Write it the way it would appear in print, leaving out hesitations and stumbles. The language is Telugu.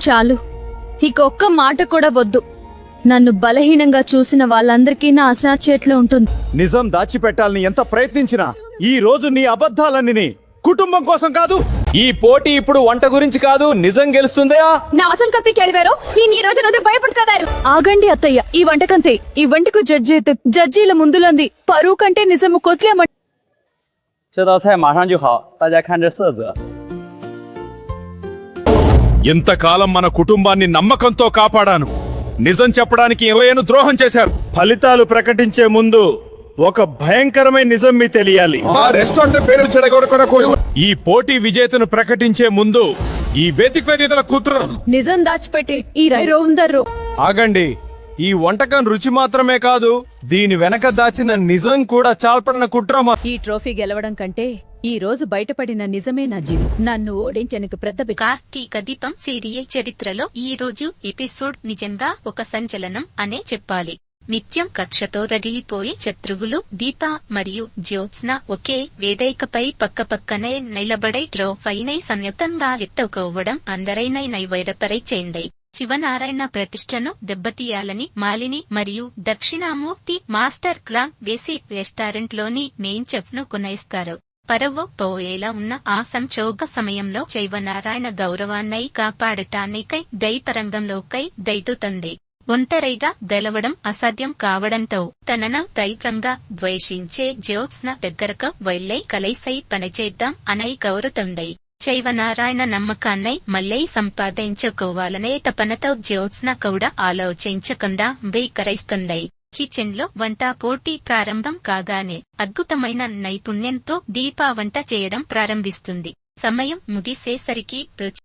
చాలు, ఇంకొక్క మాట కూడా వద్దు. నన్ను బలహీనంగా చూసిన వాళ్ళందరికీ నా అసహ్యత ఉంటుంది. నిజం దాచిపెట్టాలని ఎంత ప్రయత్నించినా ఈ రోజు నీ అబద్ధాలన్నీ కుటుంబం కోసం కాదు. ఈ పోటీ ఇప్పుడు వంట గురించి కాదు, నిజం గెలుస్తుందా? నా అసంకల్పి కేಳಿದಾರೋ నేను ఈ రోజు నుండి భయపడతారు. ఆగండి అత్తయ్య, ఈ వంటకంతే, ఈ వంటకు జడ్జీల ముందులంది పరువు కంటే నిజము కొత్లేమంట. 这道菜马上就好，大家看这色泽。 ఎంతకాలం మన కుటుంబాన్ని నమ్మకంతో కాపాడాను. నిజం చెప్పడానికి ఎవరైనా ద్రోహం చేశారు. ఫలితాలు ప్రకటించే ముందు ఒక భయంకరమైన నిజం మీ తెలియాలి. ఈ పోటీ విజేతను ప్రకటించే ముందు ఈ వేదిక కూతురు నిజం దాచిపెట్టి ఈ రోజు ఆగండి. ఈ వంటకం రుచి మాత్రమే కాదు, దీని వెనక దాచిన నిజం కూడా చాల్పడిన కుట్ర. ఈ ట్రోఫీ గెలవడం కంటే ఈ రోజు బయటపడిన నిజమే నా జీవం. నన్ను ఓడించనికి పెద్ద కార్తీక దీపం సీరియల్ చరిత్రలో ఈ రోజు ఎపిసోడ్ నిజంగా ఒక సంచలనం అనే చెప్పాలి. నిత్యం కక్షతో రగిలిపోయి శత్రువులు దీప మరియు జ్యోత్స్న ఒకే వేదికపై పక్కపక్కనే నిలబడే ట్రోఫీని సంయుక్తంగా ఎత్తుకోవడం అందరైనా నైవేద్యపరిచేంది. శివనారాయణ ప్రతిష్టను దెబ్బతీయాలని మాలిని మరియు దక్షిణామూర్తి మాస్టర్ ప్లాన్ వేసి రెస్టారెంట్ లోని మెయిన్ చెఫ్ ను కొనేస్తారు. పరవు పోయేలా ఉన్న ఆ సంక్షోభ సమయంలో శివనారాయణ గౌరవాన్ని కాపాడటానికై దైతరంగంలోకై దైతుతుంది. ఒంటరిగా గెలవడం అసాధ్యం కావడంతో తనను తీవ్రంగా ద్వేషించే జ్యోత్స్న దగ్గరకు వెళ్లి కలిసి పనిచేద్దాం అని కోరుతుంది. శివనారాయణ నమ్మకాన్ని మళ్లీ సంపాదించుకోవాలనే తపనతో జ్యోత్స్న కూడా ఆలోచించకుండా వీకరిస్తుంది. కిచెన్ లో వంట పోటీ ప్రారంభం కాగానే అద్భుతమైన నైపుణ్యంతో దీప వంట చేయడం ప్రారంభిస్తుంది. సమయం ముగిసేసరికి